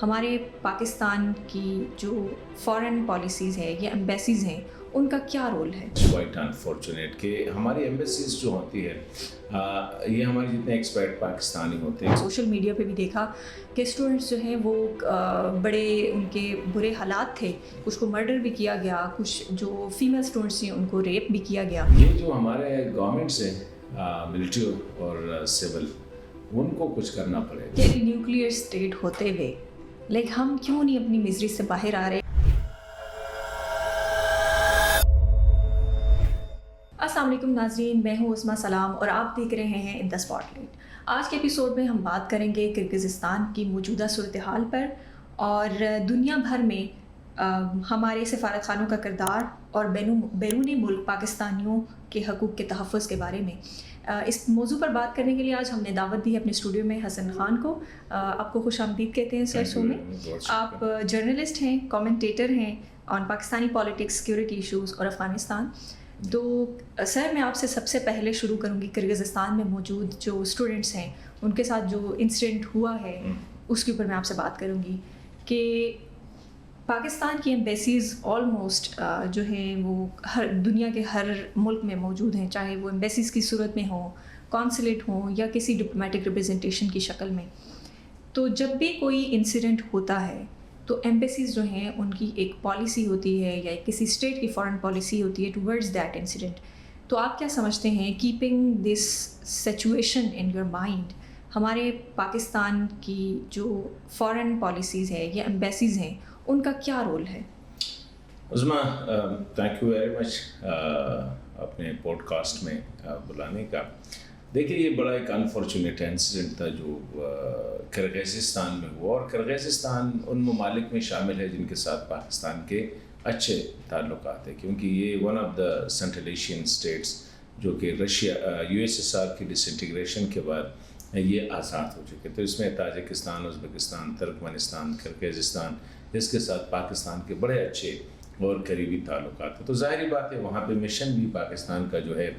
ہمارے پاکستان کی جو فارن پالیسیز ہیں یا ایمبیسیز ہیں ان کا کیا رول ہے؟ کوائٹ انفارچونیٹ کہ ہماری ایمبیسیز جو ہوتی ہے یہ ہمارے جتنے ایکسپرٹ پاکستانی ہوتے ہیں. سوشل میڈیا پہ بھی دیکھا کہ اسٹوڈنٹس جو ہیں وہ بڑے ان کے برے حالات تھے، کچھ کو مرڈر بھی کیا گیا، کچھ جو فیمیل اسٹوڈنٹس تھیں ان کو ریپ بھی کیا گیا. یہ جو ہمارے گورنمنٹس ہیں ملٹری اور سول، ان کو کچھ کرنا پڑے گا. کہ نیوکلیئر اسٹیٹ ہوتے ہوئے ہم کیوں نہیں اپنی مزری سے باہر آ رہے؟ السلام علیکم ناظرین، میں ہوں عظمیٰ سلام اور آپ دیکھ رہے ہیں ان دا اسپاٹ لائٹ. آج کے ایپیسوڈ میں ہم بات کریں گے کرغزستان کی موجودہ صورتحال پر اور دنیا بھر میں ہمارے سفارت خانوں کا کردار اور بیرون ملک پاکستانیوں کے حقوق کے تحفظ کے بارے میں. اس موضوع پر بات کرنے کے لیے آج ہم نے دعوت دی ہے اپنے اسٹوڈیو میں حسن خان کو. آپ کو خوش آمدید کہتے ہیں سر شو میں. آپ جرنلسٹ ہیں، کامنٹیٹر ہیں آن پاکستانی پالیٹکس، سیکورٹی ایشوز اور افغانستان. تو سر میں آپ سے سب سے پہلے شروع کروں گی، کرغزستان میں موجود جو اسٹوڈنٹس ہیں ان کے ساتھ جو انسیڈنٹ ہوا ہے اس کے اوپر میں آپ سے بات کروں گی کہ پاکستان کی ایمبیسیز آلموسٹ جو ہیں وہ دنیا کے ہر ملک میں موجود ہیں، چاہے وہ ایمبیسیز کی صورت میں ہوں، کونسلیٹ ہوں یا کسی ڈپلومیٹک ریپرزنٹیشن کی شکل میں. تو جب بھی کوئی انسیڈنٹ ہوتا ہے تو ایمبیسیز جو ہیں ان کی ایک پالیسی ہوتی ہے یا کسی اسٹیٹ کی فارن پالیسی ہوتی ہے ٹورڈز دیٹ انسیڈنٹ. تو آپ کیا سمجھتے ہیں، keeping this situation in your mind, ہمارے پاکستان کی جو فارن پالیسیز ہیں یا ایمبیسیز ہیں ان کا کیا رول ہے؟ عظمیٰ تھینک یو ویری مچ اپنے پوڈ کاسٹ میں بلانے کا. دیکھیے یہ بڑا ایک انفارچونیٹ انسیڈنٹ تھا جو کرغزستان میں ہوا، اور کرغزستان ان ممالک میں شامل ہے جن کے ساتھ پاکستان کے اچھے تعلقات ہیں، کیونکہ یہ one of the central Asian states جو کہ رشیا USSR کی ڈس انٹیگریشن کے بعد یہ آزاد ہو چکے. تو اس میں تاجکستان، ازبکستان، ترکمانستان، کرغزستان، جس کے ساتھ پاکستان کے بڑے اچھے اور قریبی تعلقات ہیں. تو ظاہری بات ہے وہاں پہ مشن بھی پاکستان کا جو ہے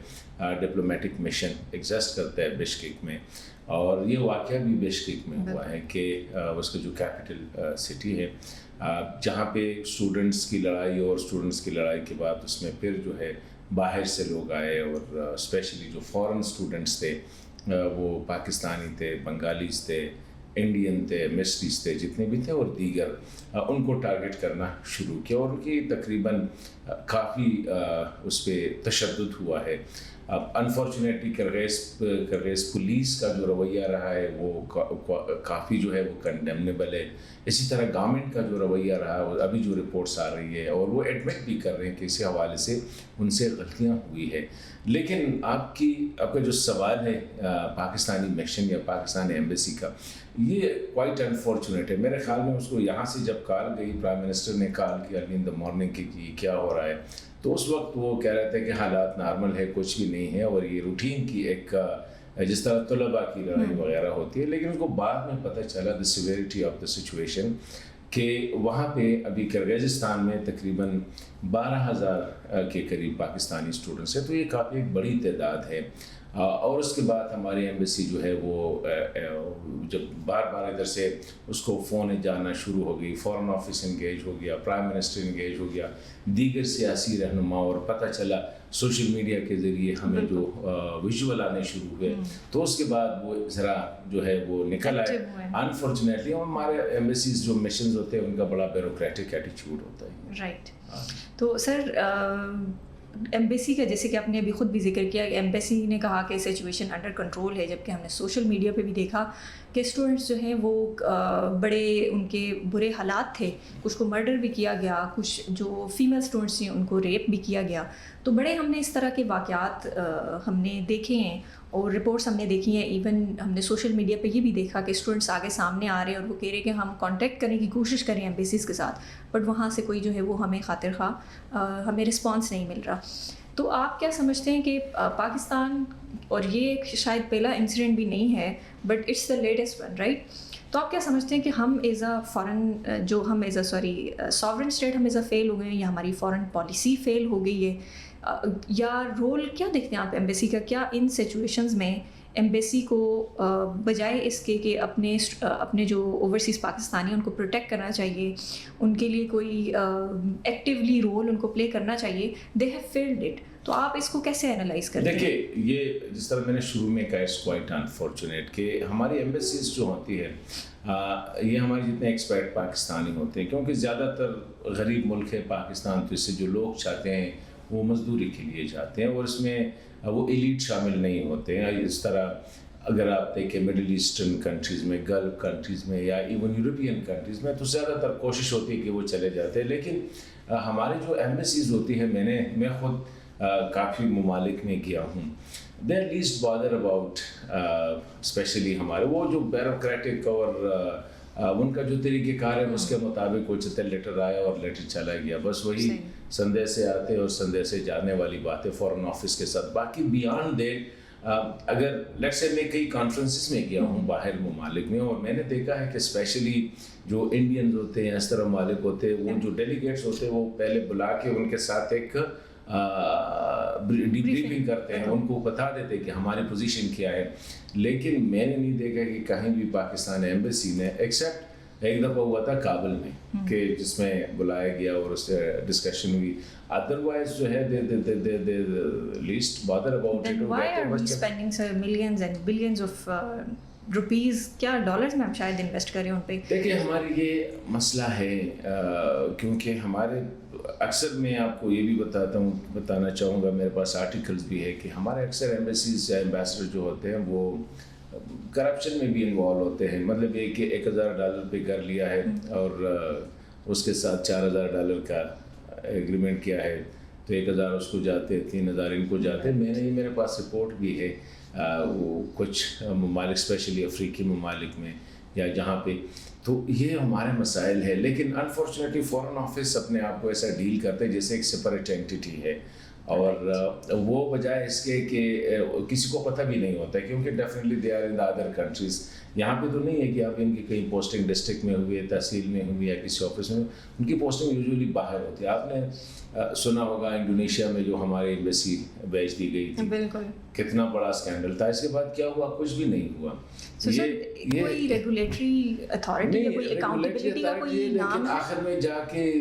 ڈپلومیٹک مشن ایگزسٹ کرتا ہے بشکیک میں، اور یہ واقعہ بھی بشکیک میں ہوا ہے کہ اس کا جو کیپٹل سٹی ہے جہاں پہ اسٹوڈنٹس کی لڑائی اور اسٹوڈنٹس کی لڑائی کے بعد اس میں پھر جو ہے باہر سے لوگ آئے، اور اسپیشلی جو فورن اسٹوڈنٹس تھے وہ پاکستانی تھے، بنگالیز تھے، انڈین تھے، مسٹیز تھے، جتنے بھی تھے اور دیگر، ان کو ٹارگٹ کرنا شروع کیا، اور ان کی تقریباً کافی اس پہ تشدد ہوا ہے. اب انفارچونیٹلی کرغز پولیس کا جو رویہ رہا ہے وہ کافی جو ہے وہ کنڈیمنیبل ہے. اسی طرح گورنمنٹ کا جو رویہ رہا ہے، ابھی جو رپورٹس آ رہی ہے اور وہ ایڈمٹ بھی کر رہے ہیں کہ اس حوالے سے ان سے غلطیاں ہوئی ہے. لیکن آپ کا جو سوال ہے پاکستانی مشن یا پاکستانی ایمبیسی کا، یہ کوائٹ انفارچونیٹ ہے. میرے خیال میں اس کو یہاں سے جب کال گئی، پرائم منسٹر نے کال کیا ارلی ان دا مارننگ کہ کیا ہو رہا ہے، تو اس وقت وہ کہہ رہے تھے کہ حالات نارمل ہے، کچھ بھی نہیں ہے، اور یہ روٹین کی ایک جس طرح طلباء کی لڑائی وغیرہ ہوتی ہے. لیکن ان کو بعد میں پتہ چلا دی سیویریٹی آف دا سچویشن کہ وہاں پہ ابھی کرغزستان میں تقریباً 12,000 کے قریب پاکستانی اسٹوڈنٹس ہیں. تو یہ کافی ایک بڑی تعداد ہے. اور اس کے بعد ہماری ایمبیسی جو ہے وہ جب بار بار ادھر سے اس کو فون جانا شروع ہو گئی، فورن آفس انگیج ہو گیا، پرائم منسٹر انگیج ہو گیا، دیگر سیاسی رہنما، اور پتہ چلا سوشل میڈیا کے ذریعے ہمیں جو ویژول آنے شروع ہوئے، تو اس کے بعد وہ ذرا جو ہے وہ نکل آئے. انفارچونیٹلی ہمارے ایمبیسیز جو مشنز ہوتے ہیں ان کا بڑا بیوروکریٹک ایٹیچیوڈ ہوتا ہے. رائٹ. تو سر ایمبیسی کا جیسے کہ آپ نے ابھی خود بھی ذکر کیا کہ ایمبیسی نے کہا کہ سچویشن انڈر کنٹرول ہے، جبکہ ہم نے سوشل میڈیا پہ بھی دیکھا کہ اسٹوڈنٹس جو ہیں وہ بڑے ان کے برے حالات تھے، کچھ کو مرڈر بھی کیا گیا، کچھ جو فیمیل اسٹوڈنٹس تھیں ان کو ریپ بھی کیا گیا. تو بڑے ہم نے اس طرح کے واقعات ہم نے دیکھے ہیں اور رپورٹس ہم نے دیکھی ہیں. ایون ہم نے سوشل میڈیا پہ یہ بھی دیکھا کہ اسٹوڈنٹس آگے سامنے آ رہے ہیں اور وہ کہہ رہے ہیں کہ ہم کانٹیکٹ کرنے کی کوشش کریں ایمبیسیز کے ساتھ، بٹ وہاں سے کوئی جو ہے وہ ہمیں خاطر خواہ ہمیں رسپانس نہیں مل رہا. تو آپ کیا سمجھتے ہیں کہ پاکستان، اور یہ شاید پہلا انسیڈنٹ بھی نہیں ہے but it's the latest one, right? تو آپ کیا سمجھتے ہیں کہ ہم ایز اے ساورن اسٹیٹ ہم ایز اے فیل ہو گئے ہیں، یا ہماری فارن پالیسی فیل ہو گئی ہے، یا رول کیا دیکھتے ہیں آپ ایمبیسی کا؟ کیا ان سچویشنز میں ایمبیسی کو بجائے اس کے کہ اپنے جو اوورسیز پاکستانی ہیں ان کو پروٹیکٹ کرنا چاہیے, ان کے لیے کوئی ایکٹیولی رول ان کو پلے کرنا چاہیے, دے ہیو فیلڈ اٹ. تو آپ اس کو کیسے اینالائز کرتے ہیں؟ دیکھیے, یہ جس طرح میں نے شروع میں کہا, اٹس کوائٹ انفارچونیٹ کہ ہماری ایمبیسیز جو ہوتی ہے یہ ہمارے جتنے ایکسپیٹ پاکستانی ہوتے ہیں, کیونکہ زیادہ تر غریب ملک ہے پاکستان, تو اس سے جو لوگ چاہتے ہیں وہ مزدوری کے لیے جاتے ہیں, اور اس میں وہ ایلیٹ شامل نہیں ہوتے ہیں. اس طرح اگر آپ دیکھیں مڈل ایسٹرن کنٹریز میں, گلف کنٹریز میں, یا ایون یورپین کنٹریز میں, تو زیادہ تر کوشش ہوتی ہے کہ وہ چلے جاتے ہیں. لیکن ہماری جو ایمبیسیز ہوتی ہے, میں خود کافی ممالک میں گیا ہوں, they are least bother about especially ہمارے وہ جو بیوروکریٹک اور ان کا جو طریقہ کار ہے اس کے مطابق وہ چلتے, لیٹر آیا اور لیٹر چلا گیا, بس وہی سندے سے آتے اور سندے سے جانے والی باتیں فورن آفس کے ساتھ. باقی بیانڈ دیٹ اگر لیٹس سے میں کئی کانفرنسز میں گیا ہوں باہر ممالک میں, اور میں نے دیکھا ہے کہ اسپیشلی جو انڈینز ہوتے ہیں, اس طرح ممالک ہوتے ہیں, وہ جو ڈیلیگیٹس ہوتے ہیں وہ پہلے بلا کے ان کے ساتھ ایک ڈیبریفنگ کرتے ہیں, ان کو بتا دیتے کہ ہماری پوزیشن کیا ہے. لیکن میں نے نہیں دیکھا کہ کہیں بھی پاکستان ایمبیسی نے, ایکسیپٹ ایک دفعہ ہوا تھا کابل میں کہ جس میں بلایا گیا اور اس سے ڈسکشن ہوئی, ادروائز جو ہے they least bother about it. why are we spending millions and billions of rupees, کیا ڈالرز میں ہم شاید انویسٹ کریں ان پہ؟ دیکھیے, ہماری یہ مسئلہ ہے کیونکہ ہمارے اکثر, میں آپ کو یہ بھی بتانا چاہوں گا, میرے پاس آرٹیکلز بھی ہے کہ ہمارے اکثر ایمبیسیز یا ایمبیسڈر جو ہوتے ہیں وہ کرپشن میں بھی انوالو ہوتے ہیں. مطلب یہ کہ $1,000 پہ کر لیا ہے اور اس کے ساتھ $4,000 کا ایگریمنٹ کیا ہے, تو 1,000 اس کو جاتے, 3,000 ان کو جاتے. میرے پاس رپورٹ بھی ہے وہ کچھ ممالک اسپیشلی افریقی ممالک میں یا جہاں پہ, تو یہ ہمارے مسائل ہے. لیکن انفارچونیٹلی فورن آفس اپنے آپ کو ایسا ڈیل کرتے ہیں جیسے ایک سپریٹ اینٹیٹی ہے, اور وہ بجائے اس کے کہ کسی کو پتہ بھی نہیں ہوتا ہے, کیونکہ definitely they are in the other countries. یہاں پہ تو نہیں ہے کہ آپ ان کی کہیں پوسٹنگ ڈسٹرکٹ میں ہوئی ہے, تحصیل میں ہوئی یا کسی آفس میں, ان کی پوسٹنگ یوزولی باہر ہوتی ہے. آپ نے سنا ہوگا انڈونیشیا میں جو ہماری ایمبیسی بیچ دی گئی تھی, بالکل کتنا بڑا اسکینڈل تھا. اس کے بعد کیا ہوا؟ کچھ بھی نہیں ہوا. کوئی ریگولیٹری اتھارٹی یا کوئی اکاؤنٹیبلٹی کا کوئی نام ہے؟ آخر میں جا کے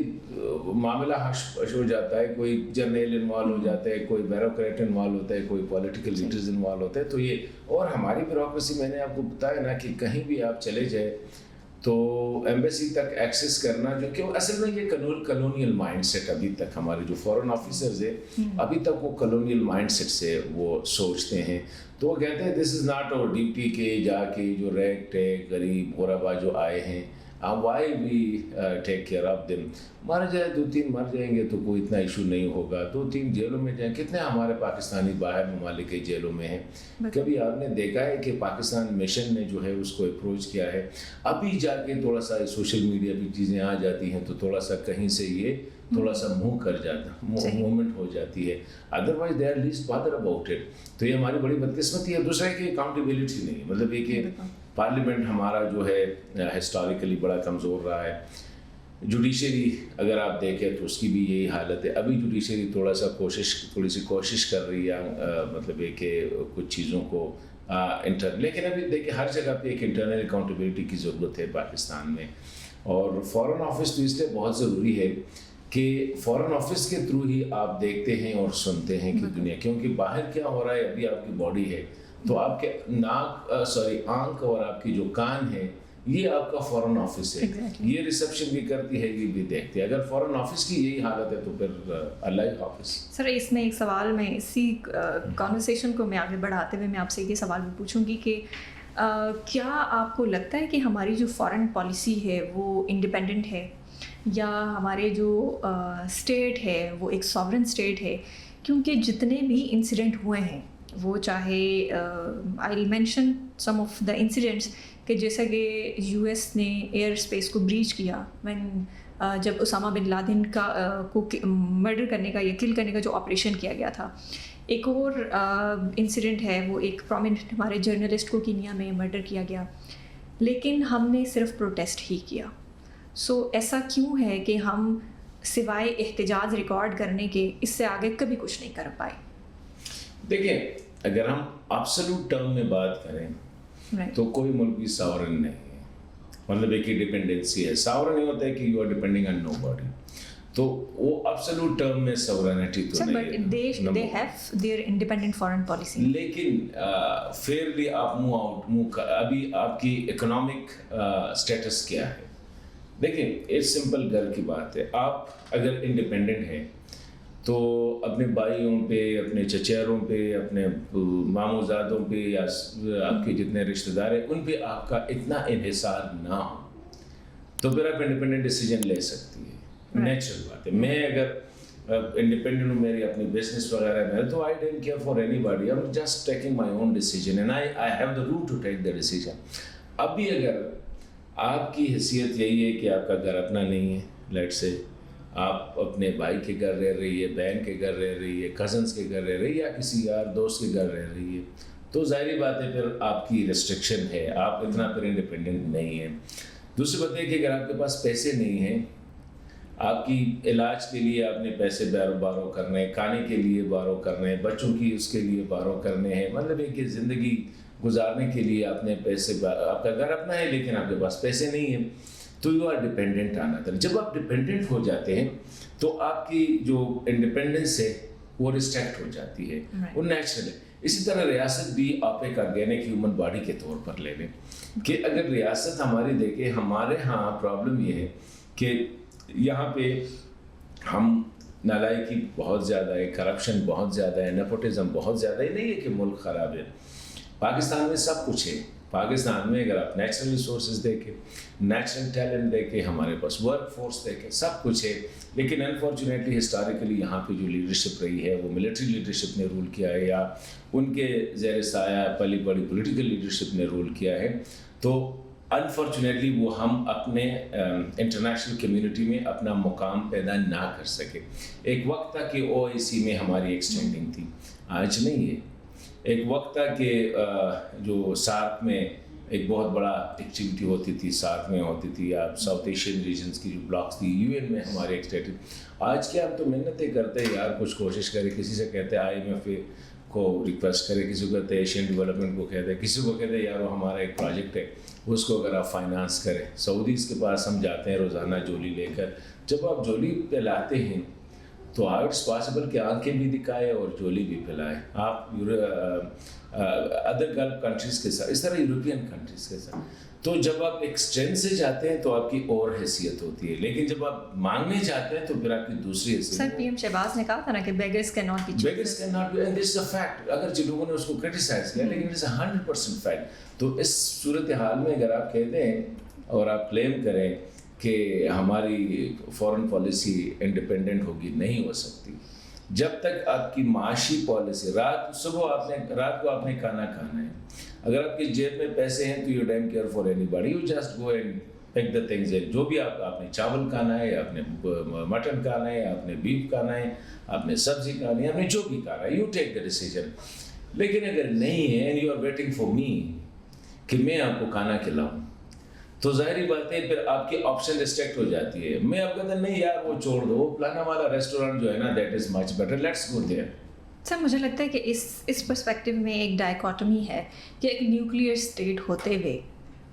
معاملہ حش ہو جاتا ہے, کوئی جرنیل انوالو ہو جاتا ہے, کوئی بیوروکریٹ انوالو ہوتا ہے, کوئی پولیٹیکل لیڈرز انوالو ہوتے ہیں. تو یہ, اور ہماری بیوروکریسی, میں نے آپ کو بتایا نا کہ کہیں بھی آپ چلے جائے تو ایمبیسی تک ایکسیس کرنا, جو کہ اصل میں یہ کلونیل مائنڈ سیٹ ابھی تک ہمارے جو فورن آفیسرز ہیں ابھی تک وہ کلونیل مائنڈ سیٹ سے وہ سوچتے ہیں. تو وہ کہتے ہیں دس از ناٹ اور ڈیوٹی کے جا کے جو ریٹ ہے غریب غربا جو آئے ہیں, why we take care of them. مر جائے 2-3 مر جائیں گے تو کوئی اتنا ایشو نہیں ہوگا, 2-3 جیلوں میں جائیں. کتنے ہمارے پاکستانی باہر ممالک کے جیلوں میں ہیں. کبھی آپ نے دیکھا ہے کہ پاکستان مشن نے جو ہے اس کو اپروچ کیا ہے؟ ابھی جا کے تھوڑا سا سوشل میڈیا پہ چیزیں آ جاتی ہیں تو تھوڑا سا کہیں سے یہ تھوڑا سا منہ کر جاتا, موومنٹ ہو جاتی ہے. Otherwise they are least bother about it. تو یہ ہماری بڑی بدقسمتی ہے. دوسرا ہے کہ اکاؤنٹیبلٹی نہیں, مطلب یہ کہ پارلیمنٹ ہمارا جو ہے ہسٹوریکلی بڑا کمزور رہا ہے. جوڈیشری اگر آپ دیکھیں تو اس کی بھی یہی حالت ہے. ابھی جوڈیشری تھوڑی سی کوشش کر رہی ہے, مطلب یہ کہ کچھ چیزوں کو لیکن ابھی دیکھیں ہر جگہ پہ ایک انٹرنل اکاؤنٹیبلٹی کی ضرورت ہے پاکستان میں. اور فورن آفس تو اس لیے بہت ضروری ہے کہ فورن آفس کے تھرو ہی آپ دیکھتے ہیں اور سنتے ہیں کہ دنیا, کیونکہ باہر کیا ہو رہا ہے. ابھی آپ کی باڈی ہے تو آپ کے آنکھ اور آپ کی جو کان ہے یہ آپ کا فورن آفس ہے. یہ ریسیپشن بھی کرتی ہے, یہ بھی دیکھتی ہے. اگر فورن آفس کی یہی حالت ہے تو پھر اللہ حافظ. سر اس میں ایک سوال, میں اسی کانورسیشن کو میں آگے بڑھاتے ہوئے میں آپ سے یہ سوال بھی پوچھوں گی کہ کیا آپ کو لگتا ہے کہ ہماری جو فارن پالیسی ہے وہ انڈیپینڈنٹ ہے, یا ہمارے جو اسٹیٹ ہے وہ ایک ساورن اسٹیٹ ہے؟ کیونکہ جتنے بھی انسیڈنٹ ہوئے ہیں وہ چاہے I will mention some of the incidents کہ جیسا کہ یو ایس نے ایئر اسپیس کو بریچ کیا جب اسامہ بن لادن کو مرڈر کرنے کا یا کل کرنے کا جو آپریشن کیا گیا تھا. ایک اور انسیڈنٹ ہے, وہ ایک پرومیننٹ ہمارے جرنلسٹ کو کینیا میں مرڈر کیا گیا, لیکن ہم نے صرف پروٹیسٹ ہی کیا. سو ایسا کیوں ہے کہ ہم سوائے احتجاج ریکارڈ کرنے کے اس سے آگے کبھی کچھ نہیں کر پائے؟ دیکھیں اگر ہم ایبسولوٹ ٹرم میں بات کریں تو کوئی ملک بھی ساورن نہیں ہے, مطلب ایک ہی ڈپینڈنسی ہے. ساورن نہیں ہوتا ہے کہ you are depending on nobody, تو وہ ایبسولوٹ ٹرم میں سورینٹی تو نہیں ہے, لیکن فیئرلی آپ ابھی آپ کی اکنامک اسٹیٹس کیا ہے. دیکھیں ایک سمپل گھر کی بات ہے, آپ اگر انڈیپینڈنٹ ہیں تو اپنے بھائیوں پہ, اپنے چچیروں پہ, اپنے ماموں زادوں پہ, یا آپ کے جتنے رشتہ دار ہیں ان پہ آپ کا اتنا انحصار نہ ہو تو پھر آپ انڈیپینڈنٹ ڈیسیجن لے سکتی ہے. نیچرل بات ہے. میں اگر انڈیپینڈنٹ ہوں, میری اپنی بزنس وغیرہ میں, تو I don't care for anybody, I am just taking my own decision and I have the right to take the decision. اب بھی اگر آپ کی حیثیت یہی ہے کہ آپ کا گھر اپنا نہیں ہے, لیٹ سے آپ اپنے بھائی کے گھر رہ رہی ہے, بہن کے گھر رہ رہی ہے, کزنس کے گھر رہ رہی ہے, یا کسی یار دوست کے گھر رہ رہی ہے, تو ظاہری بات ہے پھر آپ کی ریسٹرکشن ہے, آپ اتنا پھر انڈیپینڈنٹ نہیں ہیں. دوسری بات ہے کہ اگر آپ کے پاس پیسے نہیں ہیں, آپ کی علاج کے لیے آپ نے پیسے بارو کرنے, کھانے کے لیے بارو کرنے, بچوں کی اس کے لیے بارو کرنے ہیں, مطلب ہے کہ زندگی گزارنے کے لیے آپ نے پیسے, آپ کا گھر اپنا ہے لیکن آپ کے پاس پیسے نہیں ہیں, تو you are dependent on other. جب آپ ڈیپینڈنٹ ہو جاتے ہیں تو آپ کی جو انڈیپینڈنس ہے وہ ریسٹریکٹ ہو جاتی ہے, وہ نیچرل ہے. اسی طرح ریاست بھی آپ ایک آرگینک ہیومن باڈی کے طور پر لے لیں کہ اگر ریاست ہماری دیکھیں, ہمارے ہاں پرابلم یہ ہے کہ یہاں پہ ہم نالائکی بہت زیادہ ہے, کرپشن بہت زیادہ ہے, نیپوٹزم بہت زیادہ ہے. نہیں ہے کہ ملک خراب ہے, پاکستان میں سب کچھ ہے. پاکستان میں اگر آپ نیچرل ریسورسز دیکھیں, نیچرل ٹیلنٹ دیکھیں, ہمارے پاس ورک فورس دیکھیں, سب کچھ ہے. لیکن انفارچونیٹلی ہسٹوریکلی یہاں پہ جو لیڈرشپ رہی ہے وہ ملٹری لیڈرشپ نے رول کیا ہے, یا ان کے زیر سایہ پلی بڑی پولیٹیکل لیڈرشپ نے رول کیا ہے. تو انفارچونیٹلی وہ ہم اپنے انٹرنیشنل کمیونٹی میں اپنا مقام پیدا نہ کر سکے. ایک وقت تھا کہ OIC میں ہماری ایک اسٹینڈنگ تھی, آج نہیں ہے. ایک وقت تھا کہ جو سارک میں ایک بہت بڑا ایکٹیویٹی ہوتی تھی, سارک میں ہوتی تھی, یا ساؤتھ ایشین ریجنس کی جو بلاکس تھی, UN میں ہمارے ایک اسٹیٹ. آج کیا ہم تو محنتیں کرتے ہیں یار, کچھ کوشش کریں, کسی سے کہتے ہیں IMF کو ریکویسٹ کرے, کسی کو کہتے ہیں ایشین ڈیولپمنٹ کو کہتے ہیں, کسی کو کہتے ہیں یار وہ ہمارا ایک پروجیکٹ ہے اس کو اگر آپ فائنانس کریں. سعودیز کے پاس ہم جاتے ہیں روزانہ جولی لے کر. جب آپ جولی پھیلاتے ہیں تو اٹس پاسبل کہ آنکھیں بھی دکھائے اور جولی بھی پھیلائے. آپ ادر گلف کنٹریز کے ساتھ, اس طرح یورپین کنٹریز کے ساتھ, تو جب آپ ایک اسٹرینتھ سے جاتے ہیں تو آپ کی اور حیثیت ہوتی ہے, لیکن جب آپ مانگنے جاتے ہیں تو پھر آپ کی دوسری حیثیت. سر PM شہباز نے کہا تھا نا کہ beggars can not be chosen. Beggars can not be, and this is a fact. اگر جن لوگوں نے اس کو کرٹیسائز کیا, لیکن اٹس 100% فیکٹ. تو اس صورتحال میں اگر آپ کہتے ہیں اور آپ کلیم کریں کہ ہماری فارن پالیسی انڈیپینڈنٹ ہوگی, نہیں ہو سکتی جب تک آپ کی معاشی پالیسی, رات کو آپ نے کھانا کھانا ہے, اگر آپ کی جیب میں پیسے ہیں تو you don't care for anybody, you just go and pack the things. جو بھی آپ نے چاول کھانا ہے, آپ نے مٹن کھانا ہے, آپ نے بیف کھانا ہے, آپ نے سبزی کھانی ہے, آپ نے جو بھی کھانا ہے, یو ٹیک دا ڈیسیجن. لیکن اگر نہیں ہے and you are waiting for me کہ میں آپ کو کھانا کھلاؤں, تو ظاہری بات ہے پھر آپ کی آپشن ریسٹریکٹ ہو جاتی ہے. میں آپ کہتا نہیں یار وہ چھوڑ دو, پلانا والا ریسٹورینٹ جو ہے نا that is much better, let's go there. Sir مجھے لگتا ہے کہ اس پرسپیکٹو میں ایک ڈائیکاٹمی ہے کہ ایک نیوکلیئر اسٹیٹ ہوتے ہوئے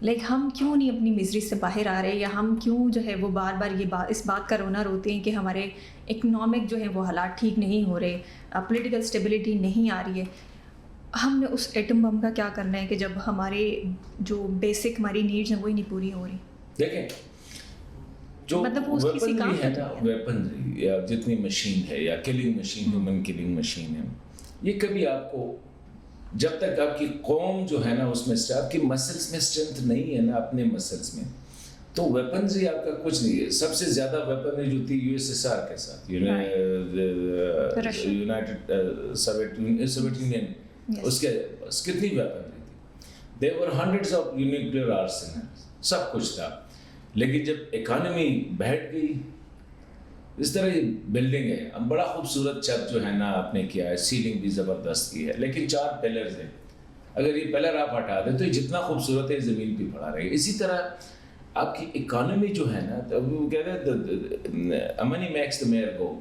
لائک ہم کیوں نہیں اپنی مزری سے باہر آ رہے, یا ہم کیوں جو ہے وہ بار بار اس بات کا رونا روتے ہیں کہ ہمارے اکنامک جو ہے وہ حالات ٹھیک نہیں ہو رہے, پولیٹیکل اسٹیبلٹی نہیں آ رہی ہے. ہم نے اس ایٹم بم کا کیا کرنا ہے کہ جب ہمارے جو بیسک ہماری نیڈز ہیں وہی نہیں پوری ہو رہی. دیکھیں جو مطلب وہ کسی کام ہے نا, ویپنری یا جتنی مشین ہے یا killing machine, human killing machine ہے, یہ کبھی آپ کو جب تک آپ کی قوم جو ہے نا اس میں آپ کی مسلس میں اسٹرینتھ نہیں ہے نا, اپنے مسلس میں, تو ویپنری آپ کا کچھ نہیں ہے. سب سے زیادہ ویپنری جو تھی USSR کے ساتھ, یونائٹڈ سوویت یونین, اس کے کتنی ویپنری تھی, there were hundreds of nuclear arsenals, سب کچھ تھا. لیکن جب اکانومی بیٹھ گئی, اس طرح یہ بلڈنگ ہے, اب بڑا خوبصورت چھت جو ہے نا آپ نے کیا ہے, سیلنگ بھی زبردست کی ہے, لیکن 4 پلرز ہیں, اگر یہ پلر آپ ہٹا دیں تو یہ جتنا خوبصورت ہے زمین پہ پڑا رہے گا. اسی طرح آپ کی اکانومی جو ہے نا, تو وہ کہتے ہیں منی میکس دا میئر گو.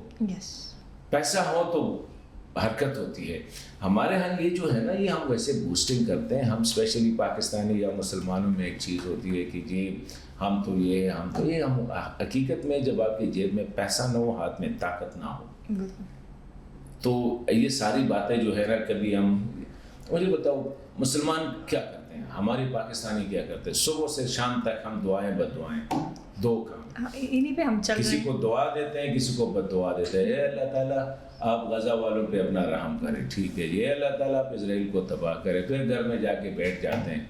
پیسہ ہو تو حرکت ہوتی ہے. ہمارے ہاں یہ جو ہے نا یہ ہم ویسے بوسٹنگ کرتے ہیں, ہم اسپیشلی پاکستانی یا مسلمانوں میں ایک چیز ہوتی ہے کہ جی ہم تو یہ ہم حقیقت میں جب آپ کی جیب میں پیسہ نہ ہو, ہاتھ میں طاقت نہ ہو, تو یہ ساری باتیں جو ہے نا کبھی ہم, مجھے بتاؤ مسلمان کیا کرتے ہیں, ہمارے پاکستانی کیا کرتے ہیں, صبح سے شام تک ہم دعائیں بد دعائیں, دو کام, انہی پہ ہم چل رہے ہیں. کسی کو دعا دیتے ہیں, کسی کو بد دعا دیتے ہیں. اے اللہ تعالیٰ آپ غزہ والوں پہ اپنا رحم کریں, ٹھیک ہے جی, اے اللہ تعالیٰ آپ اسرائیل کو تباہ کریں, پھر گھر میں جا کے بیٹھ جاتے ہیں.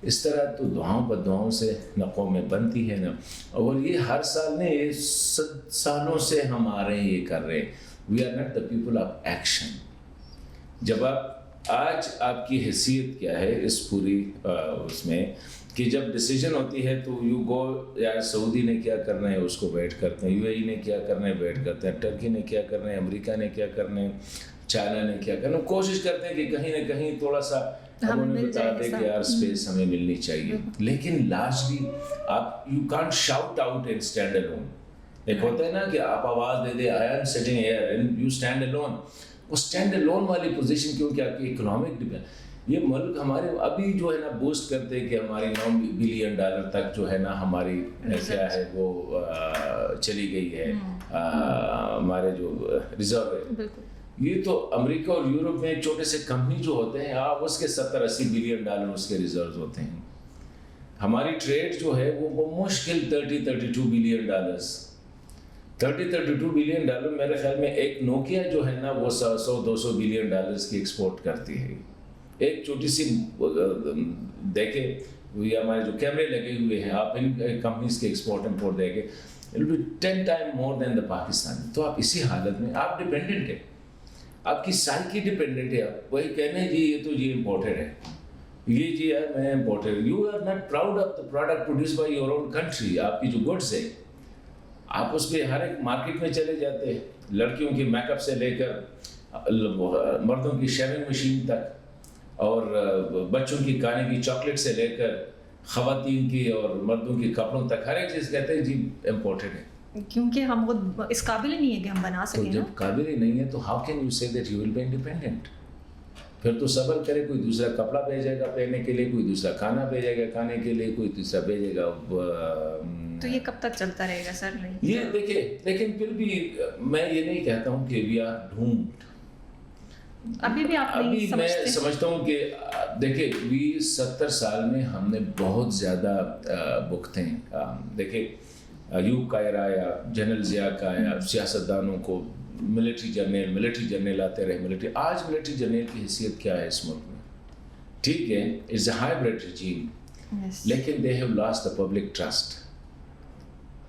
اس طرح تو دعاؤں بد دعاؤں سے نقوں میں بنتی ہے نا. اور یہ ہر سال نے یہ سالوں سے ہم آ رہے ہیں, یہ کر رہے ہیں. We are not the people of action. جب آج آپ کی حیثیت کیا ہے اس پوری اس میں کہ جب ڈیسیجن ہوتی ہے تو یو گو, یار سعودی نے کیا کرنا ہے اس کو بیٹھ کرتے ہیں, یو اے ای نے کیا کرنا ہے بیٹھ کرتے ہیں, ٹرکی نے کیا کرنا ہے, امریکہ نے کیا کرنا ہے, چائنا نے کیا کرنا ہے, کوشش کرتے ہیں کہ کہیں نہ کہیں تھوڑا سا ہم انہیں بتا دیں کہ یار اسپیس ہمیں ملنی چاہیے. لیکن لارجلی آپ you can't shout out and stand alone. ایک ہوتا ہے نا کہ آپ آواز دے دیں, I am sitting here and you stand alone. وہ اسٹینڈ الون والی پوزیشن, کیونکہ آپ کی اکنامک یہ ملک ہمارے ابھی جو ہے نا بوسٹ کرتے ہیں کہ ہماری $9 بلین تک جو ہے نا ہماری کیا ہے وہ چلی گئی ہے, ہمارے جو ریزرو ہے. یہ تو امریکہ اور یورپ میں چھوٹے سے کمپنی جو ہوتے ہیں آپ اس کے $70-80 بلین اس کے ریزروز ہوتے ہیں. ہماری ٹریڈ جو ہے وہ مشکل $30-32 بلین, $30-32 بلین میرے خیال میں ایک نوکیا جو ہے نا وہ $100-200 بلین کی ایکسپورٹ کرتی ہے. ایک چھوٹی سی دیکھیں یہ ہمارے جو کیمرے لگے ہوئے ہیں, آپ ان کمپنیز کے ایکسپورٹ امپورٹ دیکھیں, it will be 10 times more than the Pakistani. تو آپ اسی حالت میں آپ ڈیپینڈنٹ ہیں, آپ کی سائیکی ڈیپینڈنٹ ہے. آپ وہی کہنے جی یہ تو یہ امپورٹڈ ہے, یہ جی ہے میں imported. You are not proud of the product produce by your own country. آپ کی جو گڈس ہے آپ اس پہ ہر ایک مارکیٹ میں چلے جاتے ہیں, لڑکیوں کی میک اپ سے لے کر مردوں کی شیونگ مشین تک, اور بچوں کی کھانے کی چاکلیٹ سے لے کر خواتین کی اور مردوں کی کپڑوں تک ہر ایک چیز کہتے ہیں جی امپورٹڈ ہے. کیونکہ ہم خود اس قابل ہی نہیں ہے کہ ہم بنا سکیں. تو جب قابل ہی نہیں ہے تو how can you say that you will be independent. پھر تو صبر کرے, کوئی دوسرا کپڑا بھیجے گا پہننے کے لیے, کوئی دوسرا کھانا بھیجے گا کھانے کے لیے, کوئی دوسرا بھیجے گا. تو یہ کب تک چلتا رہے گا سر؟ نہیں یہ دیکھیں, لیکن پھر بھی میں یہ نہیں کہتا ہوں کہ وی آر ڈومڈ. ابھی بھی آپ ابھی میں سمجھتا ہوں کہ دیکھیں 70 سال میں ہم نے بہت زیادہ بھگتے ہیں. دیکھیں ایوب کا ایرا آیا, جنرل ضیاء کا آیا, سیاستدانوں کو ملٹری جرنیل آتے رہے. آج ملٹری جرنیل کی حیثیت کیا ہے اس ملک میں؟ ٹھیک ہے, اٹس اے ہائیبریڈ رجیم, لیکن they have lost the public trust.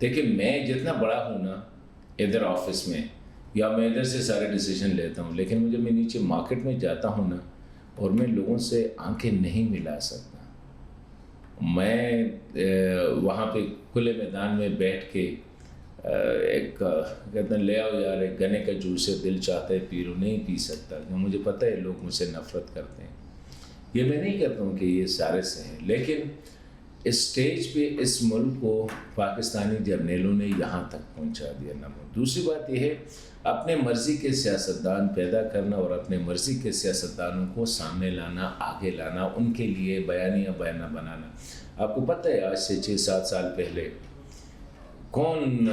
دیکھیں میں جتنا بڑا ہوں نا ادھر آفس میں, یا میں ادھر سے سارے ڈیسیجن لیتا ہوں, لیکن مجھے میں نیچے مارکیٹ میں جاتا ہوں نا اور میں لوگوں سے آنکھیں نہیں ملا سکتا. میں وہاں پہ کھلے میدان میں بیٹھ کے ایک کہتے ہیں لے آؤ یار ایک گنے کا جوس ہے, دل چاہتا ہے پی لو, نہیں پی سکتا. مجھے پتہ ہے لوگ مجھ سے نفرت کرتے ہیں. یہ میں نہیں کہتا ہوں کہ یہ سارے سے ہیں, لیکن اسٹیج پہ اس ملک کو پاکستانی جرنیلوں نے یہاں تک پہنچا دیا. دوسری بات یہ ہے اپنے مرضی کے سیاستدان پیدا کرنا اور اپنے مرضی کے سیاستدانوں کو سامنے لانا, آگے لانا, ان کے لیے بیانیہ بنانا. آپ کو پتہ ہے آج سے 6-7 سال پہلے کون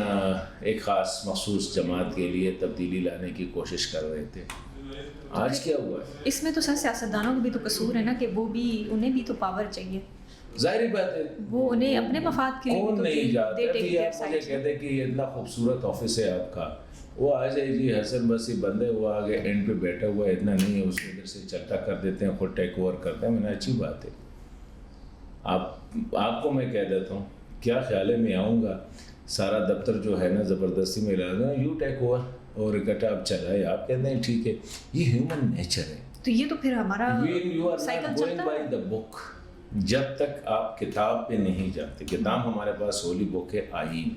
ایک خاص مخصوص جماعت کے لیے تبدیلی لانے کی کوشش کر رہے تھے؟ آج کیا ہوا ہے؟ اس میں تو سر سیاستدانوں کا بھی تو قصور ہے نا کہ وہ بھی, انہیں بھی تو پاور چاہیے. ظاہری بات ہے وہ انہیں اپنے مفاد کے لیے کون نہیں جاتا. آپ مجھے کہتے کہ یہ اتنا خوبصورت آفس ہے آپ کا, وہ آ جائے جی حسن بسی بندے, وہ آگے اینڈ پہ بیٹھا ہوا ہے, اتنا نہیں ہے, اس کو ادھر سے چلتا کر دیتے ہیں, خود ٹیک اوور کرتے ہیں. میں نے اچھی بات ہے, آپ کو میں کہہ دیتا ہوں کیا خیال ہے, میں آؤں گا سارا دفتر جو ہے نا زبردستی میں لا دوں, یو ٹیک اوور, اور اکٹھا آپ چلائے. آپ کہتے ہیں ٹھیک ہے, یہ ہیومن نیچر ہے. تو یہ تو پھر ہمارا سائیکل چلتا ہے. جب تک آپ کتاب پہ نہیں جاتے, کتاب ہمارے پاس ہولی بک ہے, آئین,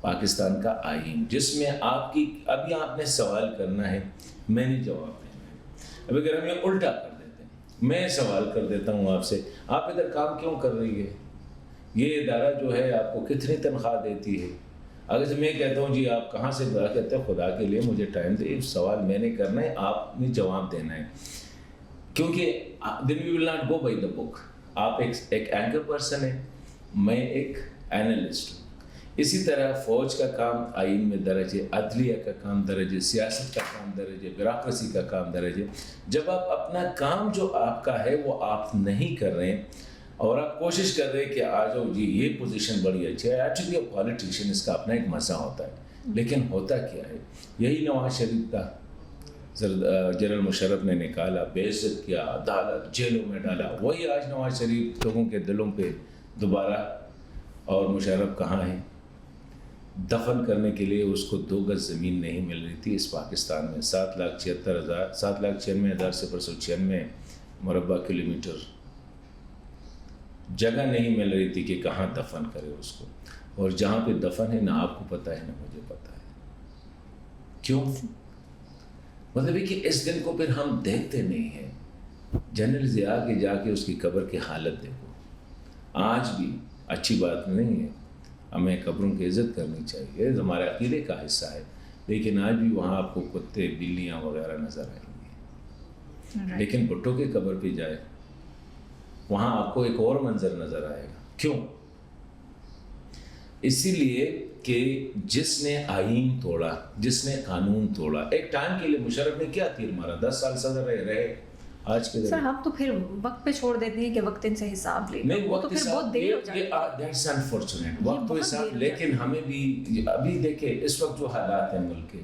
پاکستان کا آئین, جس میں آپ کی ابھی آپ نے سوال کرنا ہے, میں نے جواب دینا ہے. اب اگر ہم یہ الٹا کر دیتے ہیں, میں سوال کر دیتا ہوں آپ سے, آپ ادھر کام کیوں کر رہی ہے, یہ ادارہ جو ہے آپ کو کتنی تنخواہ دیتی ہے, اگر سے میں کہتا ہوں جی آپ کہاں سے کہتے ہیں خدا کے لیے مجھے ٹائم دے, سوال میں نے کرنا ہے, آپ نے جواب دینا ہے, کیونکہ then we will not go by the book. آپ ایک اینکر پرسن ہیں, میں ایک اینالسٹ ہوں. اسی طرح فوج کا کام آئین میں درج ہے, عدلیہ کا کام درج ہے, سیاست کا کام درج ہے, بیوروکریسی کا کام درج ہے. جب آپ اپنا کام جو آپ کا ہے وہ آپ نہیں کر رہے ہیں اور آپ کوشش کر رہے ہیں کہ آ جاؤ جی یہ پوزیشن بڑی اچھی ہے, ایکچولی پالیٹیشین اس کا اپنا ایک مزہ ہوتا ہے, لیکن ہوتا کیا ہے, یہی نواز شریف کا جنرل مشرف نے نکالا, بے عزت کیا, عدالت جیلوں میں ڈالا, وہی آج نواز شریف لوگوں کے دلوں پہ دوبارہ. اور مشرف کہاں ہے؟ دفن کرنے کے لیے اس کو 2 گز زمین نہیں مل رہی تھی اس پاکستان میں. 7,96,096 مربع کلومیٹر جگہ نہیں مل رہی تھی کہ کہاں دفن کرے اس کو, اور جہاں پہ دفن ہے نہ آپ کو پتہ ہے نہ مجھے پتہ ہے. کیوں؟ مطلب ہے کہ اس دن کو پھر ہم دیکھتے نہیں ہیں. جنرل ضیاء کے جا کے اس کی قبر کی حالت دیکھو, آج بھی اچھی بات نہیں ہے, ہمیں قبروں کی عزت کرنی چاہیے, ہمارے عقیدے کا حصہ ہے, لیکن آج بھی وہاں آپ کو کتے بلیاں وغیرہ نظر آئیں گی. لیکن بھٹو کے قبر پہ جائے وہاں آپ کو ایک اور منظر نظر آئے گا. کیوں؟ اسی لیے کہ جس نے آئین توڑا, جس نے قانون توڑا, ایک ٹائم کے لیے مشرف نے کیا تیر مارا, 10 سال صدر رہے. آج کے سر ہم تو پھر وقت پہ چھوڑ دیتے ہیں کہ وقت ان سے حساب لے, نہیں وہ تو پھر بہت دیر ہو جاتی ہے. دیٹس انفارچونیٹ, وقت تو حساب, لیکن ہمیں بھی ابھی دیکھیں اس وقت جو حالات ہیں ملک کے,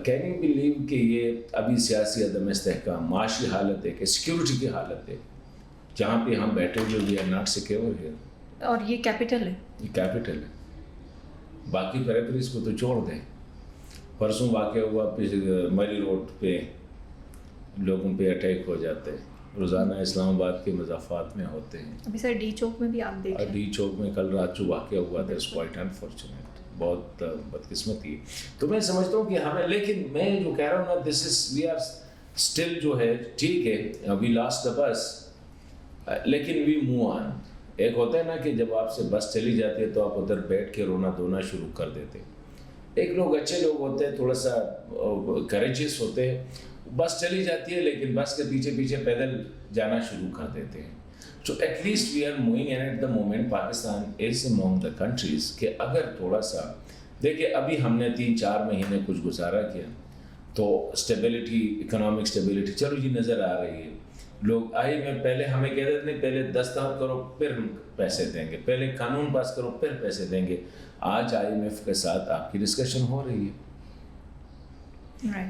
کین یو بلیو کہ یہ ابھی سیاسی عدم استحکام, معاشی حالت ہے, کہ سیکیورٹی کی حالت ہے, جہاں پہ ہم بیٹھے ہوئے وی آر ناٹ سیکیور ہے, اور یہ کیپٹل ہے, یہ کیپٹل ہے. باقی پریفریز کو تو چھوڑ دیں. پرسوں واقعہ ہوا مری روڈ پہ لوگوں پہ اٹیک ہو جاتے ہیں, روزانہ اسلام آباد کے مضافات میں ہوتے ہیں. ابھی سر ڈی چوک میں بھی آپ دیکھ رہے ہیں, ڈی چوک میں کل رات جو واقعہ ہوا تھا, اٹس کوائٹ انفارچونیٹ, بہت بدقسمتی. تو میں سمجھتا ہوں کہ ہمیں, لیکن میں جو کہہ رہا ہوں نا, دس از وی آر اسٹل جو ہے ٹھیک ہے, وی لاسٹ دا بس, لیکن وی موو آن. ایک ہوتا ہے نا کہ جب آپ سے بس چلی جاتی ہے تو آپ ادھر بیٹھ کے رونا دھونا شروع کر دیتے. ایک لوگ اچھے لوگ ہوتے ہیں, تھوڑا سا کریجیس ہوتے ہیں, بس چلی جاتی ہے لیکن بس کے پیچھے پیچھے پیدل جانا شروع کر دیتے ہیں. So at least we are moving, and at the moment Pakistan is among the countries کہ اگر تھوڑا سا دیکھیں, ابھی ہم نے 3-4 مہینے کچھ گزارا کیا تو اسٹیبلٹی, اکنامک اسٹیبلٹی چلو جی نظر آ رہی ہے. لوگ آئی میں پہلے ہمیں کہہ دیتے ہیں پہلے دستخط کرو پھر پیسے دیں گے, پہلے قانون پاس کرو پھر پیسے دیں گے. آج IMF کے ساتھ آپ کی ڈسکشن ہو رہی ہے.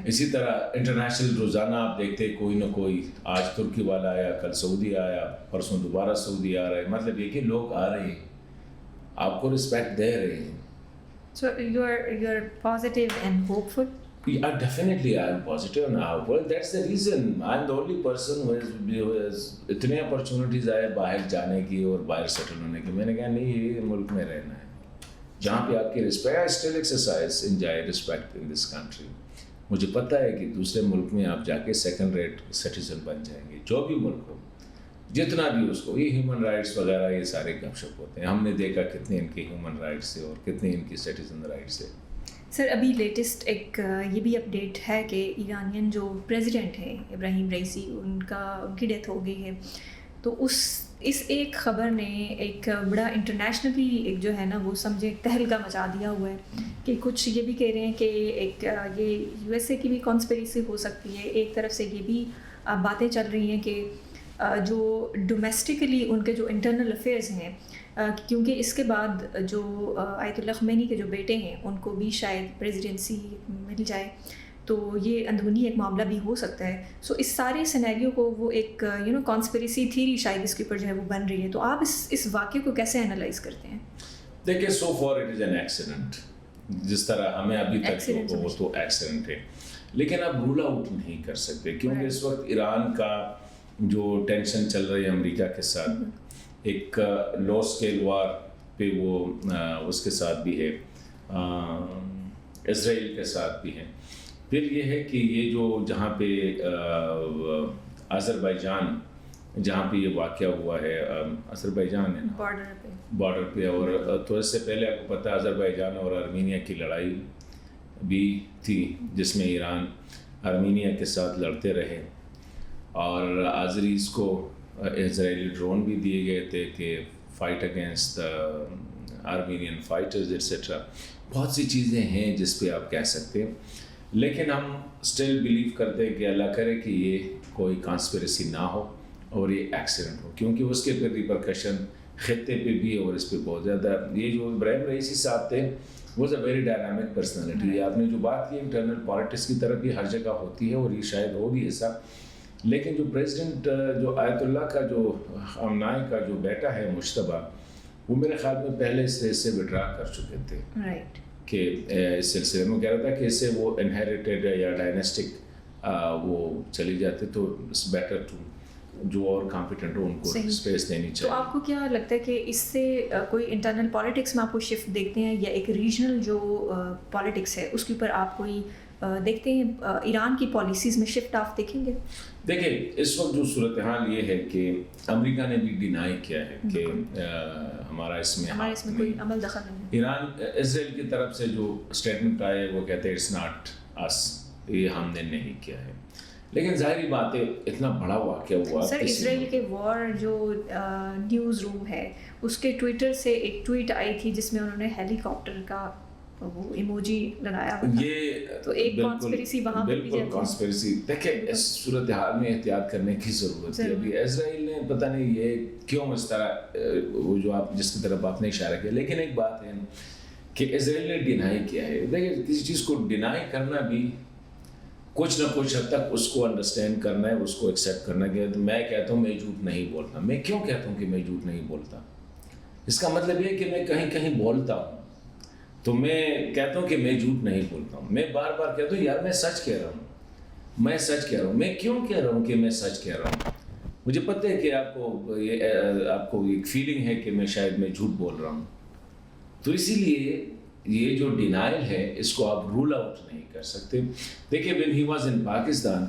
اسی طرح انٹرنیشنل روزانہ آپ دیکھتے کوئی نہ کوئی, آج ترکی والا آیا, کل سعودی آیا, پرسوں دوبارہ سعودی آ رہا ہے. مطلب یہ کہ لوگ آ رہے ہیں, آپ کو رسپیکٹ دے رہے ہیں. So you are positive and hopeful? Definitely I am positive and hopeful. That's the reason I am the only person who has اتنے opportunities آئے باہر جانے کی اور باہر سیٹل ہونے کی. میں نے کہا نہیں, یہ ملک میں رہنا ہے جہاں پہ آپ کی respect. I still exercise enjoy respect in this country. مجھے پتہ ہے کہ دوسرے ملک میں آپ جا کے سیکنڈ ریٹ سٹیزن بن جائیں گے, جو بھی ملک ہو, جتنا بھی اس کو. یہ ہیومن رائٹس وغیرہ یہ سارے گپ شپ ہوتے ہیں. ہم نے دیکھا کتنے ان کے ہیومن رائٹس ہے اور کتنے ان کی سٹیزن رائٹس ہے. سر ابھی لیٹسٹ ایک یہ بھی اپڈیٹ ہے کہ ایرانین جو پریزیڈنٹ ہیں ابراہیم رئیسی, ان کی ڈیتھ ہو گئی ہے. تو اس ایک خبر نے ایک بڑا انٹرنیشنلی ایک جو ہے نا وہ سمجھے تہلکہ مچا دیا ہوا ہے, کہ کچھ یہ بھی کہہ رہے ہیں کہ ایک یہ USA کی بھی کانسپریسی ہو سکتی ہے. ایک طرف سے یہ بھی باتیں چل رہی ہیں کہ جو ڈومیسٹکلی ان کے جو انٹرنل افیئرز ہیں, کیونکہ اس کے بعد جو آیت اللہ خمینی کے جو بیٹے ہیں ان کو بھی شاید پریزیڈنسی مل جائے, تو یہ اندرونی ایک معاملہ بھی ہو سکتا ہے. سو اس سارے سینیریو کو وہ ایک کانسپریسی تھیری شاید اس کے اوپر جو ہے وہ بن رہی ہے. تو آپ اس واقعے کو کیسے انالائز کرتے ہیں؟ دیکھیں, so far it is an accident. جس طرح ہمیں ابھی تک وہ تو ایکسیڈنٹ ہے, لیکن اب رول آؤٹ نہیں کر سکتے, کیونکہ اس وقت ایران کا جو ٹینشن چل رہی ہے امریکہ کے ساتھ, ایک لو اسکیل وار پہ وہ اس کے ساتھ بھی ہے, اسرائیل کے ساتھ بھی ہے. پھر یہ ہے کہ یہ جو جہاں پہ آذربائیجان جہاں پہ یہ واقعہ ہوا ہے آذربائیجان ہے بارڈر پہ. اور تو اس سے پہلے آپ کو پتہ ہے آذربائیجان اور آرمینیا کی لڑائی بھی تھی جس میں ایران آرمینیا کے ساتھ لڑتے رہے اور آذریز کو اسرائیلی ڈرون بھی دیے گئے تھے کہ fight against Armenian fighters et cetera. بہت سی چیزیں ہیں جس پہ آپ کہہ سکتے ہیں, لیکن ہم اسٹل بلیو کرتے ہیں کہ اللہ کرے کہ یہ کوئی کانسپریسی نہ ہو اور یہ ایکسیڈنٹ ہو, کیونکہ اس کے پھر ریپرکشن خطے پہ بھی اور اس پہ بہت زیادہ. یہ جو ابراہیم رئیسی صاحب تھے was a very dynamic personality. آپ نے جو بات کی انٹرنل پالیٹکس کی طرف بھی ہر جگہ ہوتی ہے اور یہ شاید ہو بھی ایسا, لیکن جو پریزیڈنٹ جو آیت اللہ کا جو امنائی کا جو بیٹا ہے مشتبہ, وہ میرے خیال میں پہلے اس ریس سے وڈرا کر چکے تھے کہ اس سلسلے میں کہہ رہا تھا کہ اس سے وہ انہیریٹیڈ یا ڈائنیسٹک وہ چلی جاتے تو اٹس بیٹر ٹو جو اور کمپیٹنٹ ہو ان کو اسپیس دینی چاہیے. تو آپ کو کیا لگتا ہے کہ اس سے کوئی انٹرنل پالیٹکس میں آپ کو شفٹ دیکھتے ہیں یا ایک ریجنل جو پالیٹکس ہے اس کے اوپر آپ کوئی دیکھتے ہیں ایران کی پالیسیز میں شفٹ آپ دیکھیں گے؟ دیکھیں اس وقت جو صورتحال یہ ہے کہ امریکہ نے بھی ڈینائی کیا ہے کہ ہمارا اس میں کوئی عمل دخل نہیں. ایران اسرائیل کی طرف سے جو اسٹیٹمنٹ آئے وہ کہتے ہیں اٹس ناٹ اس, یہ ہم نے نہیں کیا ہے. لیکن ظاہری بات ہے اتنا بڑا واقعہ ہوا. سر اسرائیل کے وار جو نیوز روم ہے اس کے ٹویٹر سے ایک ٹویٹ آئی تھی جس میں انہوں نے ہیلی کاپٹر کا وہ ایموجی لگایا ہوا تھا. یہ تو ایک کانسپریسی وہاں پہ بھی بالکل کانسپریسی. دیکھیں اس صورتحال میں احتیاط کرنے کی ضرورت ہے. ابھی اسرائیل نے پتہ نہیں یہ کیوں اس طرح وہ جو آپ جس کی طرف آپ نے اشارہ کیا, لیکن ایک بات ہے کہ اسرائیل نے ڈینائی کیا ہے. دیکھیں کسی چیز کو ڈینائی کرنا بھی کچھ نہ کچھ حد تک اس کو انڈرسٹینڈ کرنا ہے, اس کو ایکسیپٹ کرنا ہے. تو میں کہتا ہوں میں جھوٹ نہیں بولتا. میں کیوں کہتا ہوں کہ میں جھوٹ نہیں بولتا؟ اس کا مطلب یہ کہ میں کہیں کہیں بولتا ہوں تو میں کہتا ہوں کہ میں جھوٹ نہیں بولتا ہوں. میں بار بار کہتا ہوں یار میں سچ کہہ رہا ہوں, میں سچ کہہ رہا ہوں. میں کیوں کہہ رہا ہوں کہ میں سچ کہہ رہا ہوں؟ مجھے پتہ ہے کہ آپ کو ایک فیلنگ ہے کہ میں شاید میں جھوٹ بول رہا ہوں. تو اسی لیے یہ جو ڈینائل ہے اس کو آپ رول آؤٹ نہیں کر سکتے. دیکھیں when he was in Pakistan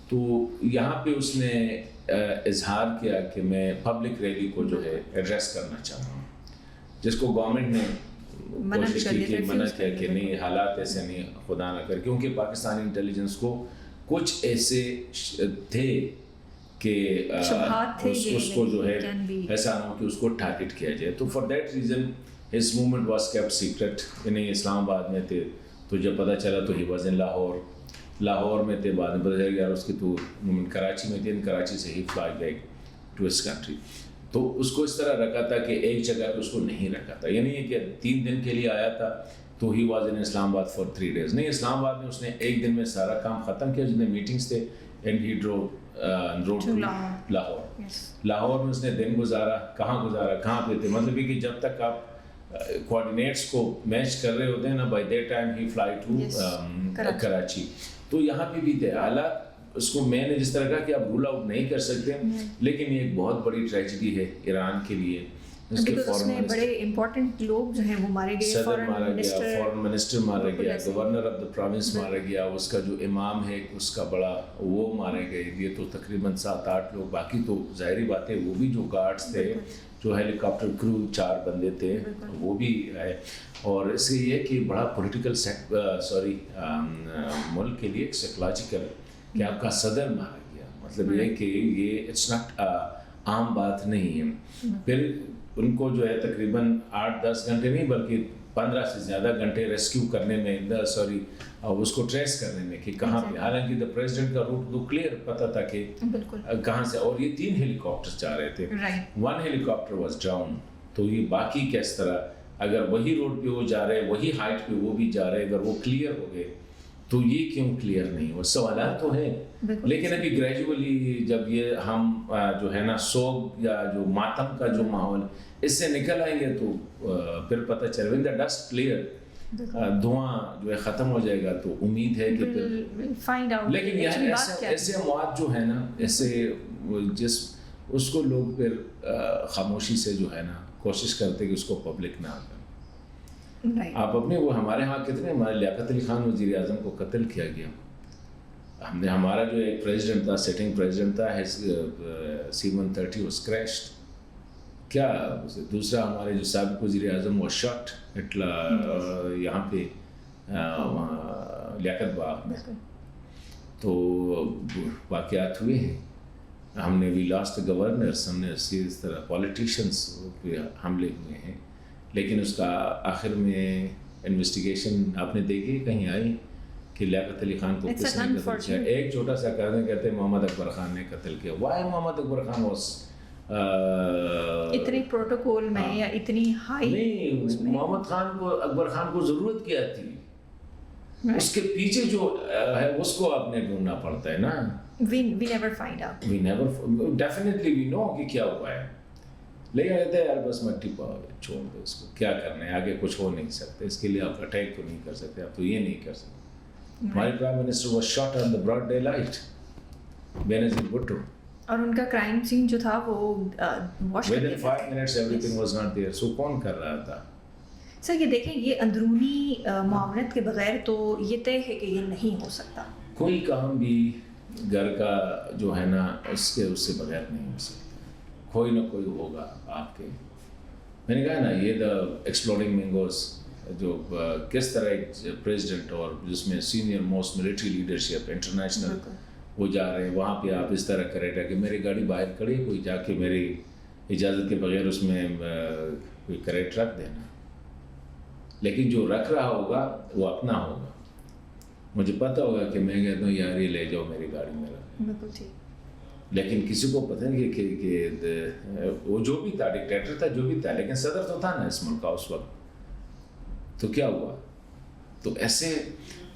تو یہاں پہ اس نے اظہار کیا کہ میں پبلک ریلی کو جو ہے ایڈریس کرنا چاہتا ہوں, جس کو گورنمنٹ نے کوشش کی کہ منع کیا کہ نہیں حالات ایسے نہیں خدا نہ کر, کیونکہ پاکستانی انٹیلیجنس کو کچھ ایسے تھے کہ اس کو جو ہے ایسا نہ ہو کہ اس کو ٹارگیٹ کیا جائے. تو for that reason his movement was kept secret. یعنی اسلام آباد میں تھے تو جب پتہ چلا تو he was in لاہور میں تھے. بعد میں پتہ چلا یار اس کی تو موومنٹ کراچی میں تھی, کراچی سے ہی fly back to his country. تو اس کو اس طرح رکھا تھا کہ ایک جگہ پہ اس کو نہیں رکھا تھا. یعنی یہ کہ 3 دن کے لیے آیا تھا تو he was in اسلام آباد for 3 days. نہیں, اسلام آباد میں اس نے ایک دن میں سارا کام ختم کیا, جتنے میٹنگس تھے, and he drove to Lahore میں اس نے دن گزارا. کہاں پہ تھے؟ مطلب یہ کہ جب تک آپ کوآرڈینیٹس کو میچ کر رہے ہوتے ہیں نا, بائی دیٹ ٹائم ہی فلائی ٹو کراچی. تو یہاں پہ بھی تھے حالات. اس کو میں نے جس طرح کہا کہ آپ رول آؤٹ نہیں کر سکتے, لیکن یہ ایک بہت بڑی ٹریجڈی ہے ایران کے لیے. اس میں بڑے امپورٹنٹ لوگ جو ہیں وہ مارے گئے, صدر مارا گیا, فورن منسٹر مارا گیا, گورنر آف دا پروونس مارا گیا, اس کا جو امام ہے اس کا بڑا وہ مارے گئے. یہ تو تقریباً 7-8 لوگ. باقی تو ظاہری بات ہے وہ بھی جو گارڈس تھے, جو ہیلی کاپٹر کرو 4 بندے تھے وہ بھی آئے. اور اس سے یہ کہ بڑا پولیٹیکل ملک کے لیے ایک سائیکولوجیکل کہ آپ کا صدر مارا گیا, مطلب یہ کہ یہ اٹس ناٹ عام بات نہیں ہے. پھر ان کو جو ہے تقریباً 8-10 گھنٹے نہیں بلکہ 15 سے زیادہ گھنٹے ریسکیو کرنے میں, اس کو ٹریس کرنے میں کہ کہاں پہ. حالانکہ دا پریزیڈنٹ کا روٹ تو کلیئر پتہ تھا کہ کہاں سے, اور یہ 3 ہیلی کاپٹر جا رہے تھے. 1 ہیلی کاپٹر واز ڈاؤن. تو یہ باقی کس طرح اگر وہی روڈ پہ وہ جا رہے, وہی ہائٹ پہ وہ بھی جا رہے, اگر وہ کلیئر ہو گئے تو یہ کیوں کلیئر نہیں ہو؟ سوالات تو ہیں, لیکن ابھی گریجولی جب یہ ہم جو ہے نا سوگ یا جو ماتم کا جو ماحول اس سے نکل آئیں گے تو پھر پتہ چلے when the dust clear, دھواں جو ہے ختم ہو جائے گا تو امید ہے کہ پھر. لیکن یہ ایسے مواد جو ہے نا ایسے جس اس کو لوگ پھر خاموشی سے جو ہے نا کوشش کرتے کہ اس کو پبلک نہ کریں. آپ اپنے وہ ہمارے ہاں کتنے, ہمارے لیاقت علی خان وزیر اعظم کو قتل کیا گیا, ہم نے ہمارا جو ایک پریزیڈنٹ تھا سٹنگ پریزیڈنٹ تھا C-130 واز کریشڈ. کیا دوسرا ہمارے جو سابق وزیر اعظم وہ شاٹ یہاں پہ لیاقت باغ میں. تو واقعات ہوئے ہیں. ہم نے وی لاسٹ گورنرس, ہم نے اس طرح پولیٹیشنس پہ حملے ہوئے ہیں. لیکن اس کا آخر میں انویسٹیگیشن آپ نے دیکھی کہیں آئی کہ لیاقت علی خان کو کس نے قتل کیا. ایک چھوٹا سا کہتے ہیں محمد اکبر خان نے قتل کیا. وائی محمد اکبر خان واز اتنی پروٹوکول میں یا اتنی ہائی نہیں. محمد خان کو اکبر خان کو ضرورت کیا تھی؟ اس کے پیچھے جو ہے اس کو آپ نے ڈھونڈنا پڑتا ہے نا. we never find out. we never definitely we know کہ کیا ہوا ہے. لیکن کہتے ہیں یار بس مٹی پاؤ چھوڑ دو اس کو, کیا کرنا ہے آگے, کچھ ہو نہیں سکتے. اس کے لیے آپ اٹیک تو نہیں کر سکتے, آپ تو یہ نہیں کر سکتے. ہمارے prime minister was shot on the broad daylight, Benazir Bhutto. اور ان کا کرائم سین جو تھا وہ واش کر within 5 minutes everything was not there. so کون کر رہا تھا؟ سر یہ دیکھیں, یہ اندرونی معاونت کے بغیر تو یہ طے ہے کہ یہ نہیں ہو سکتا. کوئی کام بھی گھر کا جو ہے نا اس سے بغیر نہیں ہو سکتا. کوئی نہ کوئی ہوگا آپ کے. میں نے کہا نا یہ دا ایکسپلورنگ مینگوز جو کس طرح ایک پریزیڈنٹ اور جس میں senior most military leadership international وہ جا رہے ہیں, وہاں پہ آپ اس طرح کرے گا کہ میری گاڑی باہر کھڑی ہے, کوئی جا کے میری اجازت کے بغیر اس میں کوئی کریٹ رکھ دینا. لیکن جو رکھ رہا ہوگا وہ اپنا ہوگا. مجھے پتہ ہوگا کہ میں کہتا ہوں یار یہ لے جاؤ میری گاڑی میں رکھ. بالکل ٹھیک. لیکن کسی کو پتہ نہیں کہ وہ جو بھی تھا ڈکٹیٹر تھا جو بھی تھا, لیکن صدر تو تھا نا اس ملک کا اس وقت. تو کیا ہوا؟ تو ایسے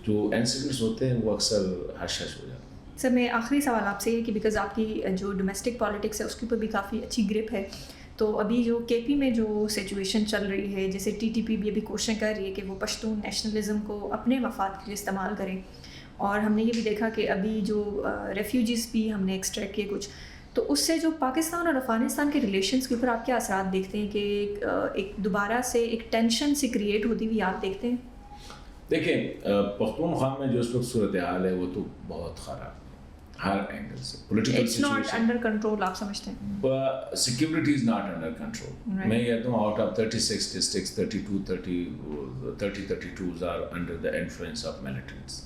جو انسیڈنٹس ہوتے ہیں وہ اکثر حش حش ہو جاتے ہیں. سر میں آخری سوال آپ سے یہ کہ بیکاز آپ کی جو ڈومیسٹک پالیٹکس ہے اس کے اوپر بھی کافی اچھی گرپ ہے, تو ابھی جو کے پی میں جو سچویشن چل رہی ہے, جیسے ٹی ٹی پی بھی ابھی کوششیں کر رہی ہے کہ وہ پشتون نیشنلزم کو اپنے مفاد کے لیے استعمال کریں, اور ہم نے یہ بھی دیکھا کہ ابھی جو ریفیوجیز بھی ہم نے ایکسٹریکٹ کیے کچھ, تو اس سے جو پاکستان اور افغانستان کے ریلیشنز کے اوپر آپ کیا اثرات دیکھتے ہیں کہ ایک دوبارہ سے ایک ٹینشن سی کریٹ ہوتی ہوئی آپ دیکھتے ہیں؟ دیکھیں پختونخوا میں جو اس وقت صورتحال ہے وہ تو بہت خراب ہے ہر اینگل سے. پولیٹیکل سچویشن انڈر کنٹرول آپ سمجھتے ہیں؟ Security is not under control. میں کہتا ہوں out of 36 districts 32 are under the influence of militants.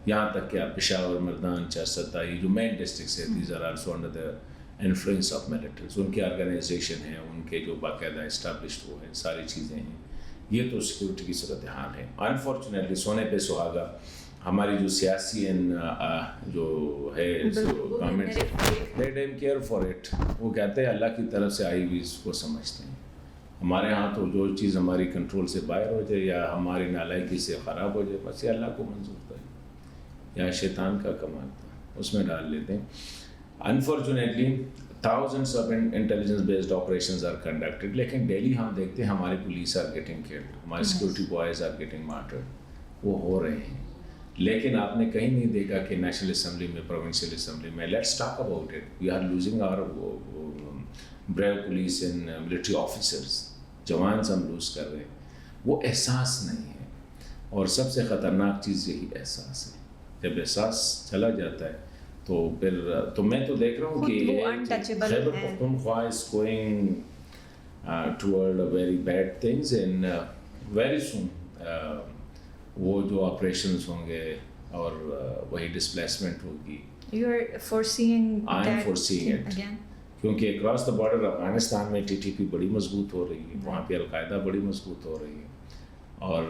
یہاں تک کہ آپ پشاور, مردان, چرستا, یہ جو مین ڈسٹرکٹس ہیں these are also under the influence of militants. ان کی آرگنائزیشن ہے, ان کے جو باقاعدہ اسٹیبلشڈ وہ ہیں, ساری چیزیں ہیں. یہ تو سیکورٹی کی صورتحال ہے. انفارچونیٹلی سونے پہ سہاگا ہماری جو سیاسی جو ہے government they damn care for it. وہ کہتے ہیں اللہ کی طرف سے آئی ہوئی اس کو سمجھتے ہیں. ہمارے ہاں تو جو چیز ہماری کنٹرول سے باہر ہو جائے یا ہماری نالائکی سے خراب ہو جائے بس یہ اللہ کو منظور تھا یا شیطان کا کمال تھا, اس میں ڈال لیتے ہیں. Unfortunately thousands of intelligence based operations are conducted, لیکن ڈیلی ہم دیکھتے ہیں ہماری پولیس آر گیٹنگ کلڈ, ہمارے سیکورٹی بوائز آر گیٹنگ مارٹرڈ. وہ ہو رہے ہیں. لیکن آپ نے کہیں نہیں دیکھا کہ نیشنل اسمبلی میں, پروونشل اسمبلی میں, let's talk about it, we are losing our brave police and military officers, جوانز ہم لوز کر رہے ہیں. وہ احساس نہیں ہے, اور سب سے خطرناک چیز یہی احساس ہے. جب احساس چلا جاتا ہے تو پھر تو میں تو دیکھ رہا ہوں کہ Khyber Pakhtunkhwa is going toward very bad things and very soon وہ جو آپریشنز ہوں گے اور وہی ڈسپلیسمنٹ ہوگی. I am foreseeing it, کیونکہ اکراس دا بارڈر افغانستان میں ٹی ٹی پی بڑی مضبوط ہو رہی ہے, وہاں پہ القاعدہ بڑی مضبوط ہو رہی ہے, اور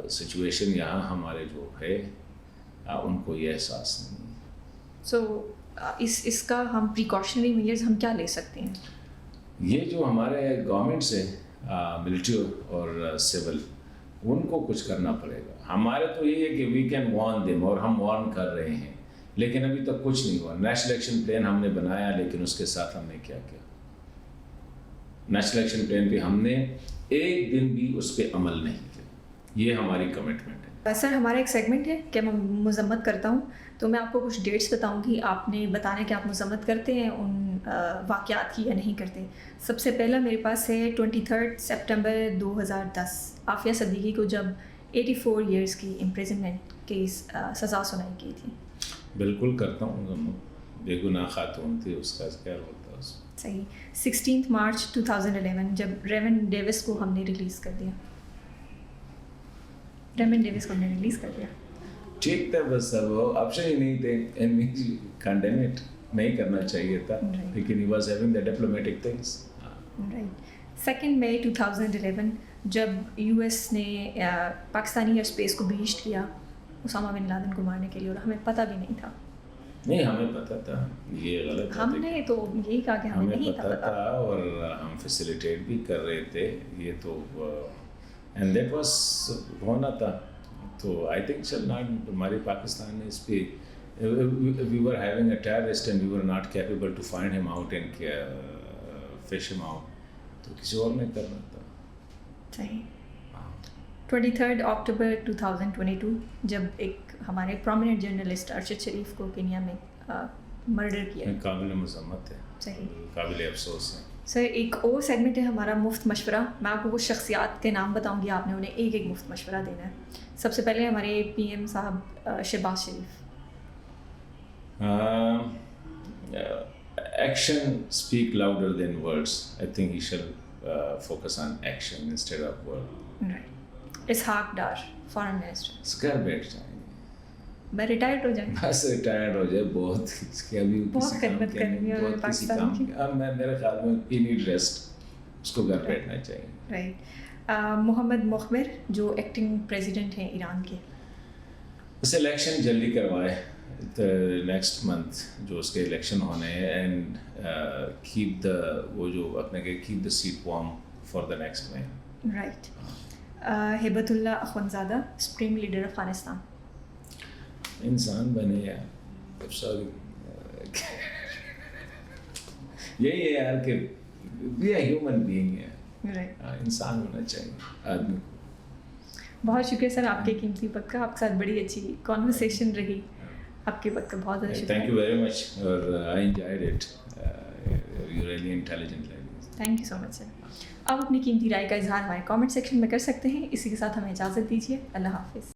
سچویشن یہاں ہمارے جو ہے ان کو یہ احساس نہیں ہے. سو اس کا ہم پریکاشنری میجرز ہم کیا لے سکتے ہیں؟ یہ جو ہمارے گورنمنٹس ہیں ملٹری اور سول, ان کو کچھ کرنا پڑے گا. ہمارے تو یہ ہے کہ وی کین وارن دیم, اور ہم وارن کر رہے ہیں, لیکن ابھی تک کچھ نہیں ہوا. نیشنل ایکشن پلان ہم نے بنایا, لیکن اس کے ساتھ ہم نے کیا کیا؟ نیشنل ایکشن پلان پہ ہم نے ایک دن بھی اس پہ عمل نہیں کیا. یہ ہماری کمٹمنٹ ہے. سر ہمارا ایک سیگمنٹ ہے کہ میں مذمت کرتا ہوں, تو میں آپ کو کچھ ڈیٹس بتاؤں گی, آپ نے بتانا کہ آپ مذمت کرتے ہیں ان واقعات کی یا نہیں کرتے. سب سے پہلا میرے پاس ہے 23 سپٹمبر 2010, عافیہ صدیقی کو جب 84 ایئرس کی امپریزنمنٹ کی سزا سنائی گئی تھی. بالکل کرتا ہوں. بے گناہ خاتون تھی, اس کا کیا رول تھا اس میں. صحیح. 16 مارچ 2011 جب ریون ڈیوس کو ہم نے ریلیز کر دیا. ریون ڈیوس کو ہم نے ریلیز کر دیا. ٹھیک تھا, بس اب وہ آپشن ہی نہیں تھے, اینڈ وی کنڈیم اٹ, نہیں کرنا چاہیے تھا, لیکن he was having the diplomatic things. Right. 2 مئی 2011 جب یو ایس نے پاکستانی ایئر اسپیس کو بیچ کیا اسامہ بن لادن کو مارنے کے لیے, اور ہمیں پتہ بھی نہیں تھا. نہیں, ہمیں پتہ تھا, یہ غلط ہم نے تو یہی کہا کہ ہمیں نہیں پتہ تھا, اور ہم فیسیلیٹیٹ بھی کر رہے تھے. یہ تو اینڈ دیٹ واز ہونا تھا. تو آئی تھنک چل ناٹ ہماری پاکستان نے اس پہ we were having a terrorist and we were not capable to find him out and fish him out, تو کسی اور نے کرنا تھا. صحیح. 23 اکتوبر 2022 جب ایک ہمارے پرومیننٹ جرنلسٹ ارشد شریف کو کینیا میں مرڈر کیا. قابل مذمت ہے. صحیح. قابل افسوس ہے. سر ایک اور سیگمنٹ ہے ہمارا مفت مشورہ. میں آپ کو کچھ شخصیات کے نام بتاؤں گی, آپ نے انہیں ایک ایک مفت مشورہ دینا ہے. سب سے پہلے ہمارے پی ایم صاحب Shahbaz Sharif. Action speak louder than words. I think he shall focus on action instead of word. Right. Ishaq Dar foreign minister. اس گھر بیٹھ جائیں گے, میں ریٹائرڈ ہو جائیں. بس ریٹائرڈ ہو جائے, بہت اس کے ابھی بہت خدمت کرنی ہے پاکستان کی. اب میں میرے خیال میں ہی نیڈ ریسٹ, اس کو گھر بیٹھنا چاہیے. رائٹ. محمد مخبر جو ایکٹنگ پریزیڈنٹ ہیں ایران کے. اس الیکشن جلدی کروائے نیکسٹ منتھ جو اس کے الیکشن ہونے ہیں, اینڈ کیپ دا وہ جو اپنے کے keep the seat warm for the next May. Right. Hibatullah Akhundzada supreme leader Afghanistan. انسان بنے یار, سوری یہی ہے یار کہ یہ ہیومن بینگ ہے, انسان ہونا چاہیے آدمی. بہت شکریہ سر آپ کے قیمتی وقت کا. آپ کے ساتھ بڑی اچھی کانورسیشن رہی. آپ کے وقت کا بہت زیادہ شکریہ. تھینک یو ویری مچ, اور I enjoyed it. You really intelligent lady. Thank you so much sir. آپ اپنی قیمتی رائے کا اظہار ہمارے کامنٹ سیکشن میں کر سکتے ہیں. اسی کے ساتھ ہمیں اجازت دیجیے. اللہ حافظ.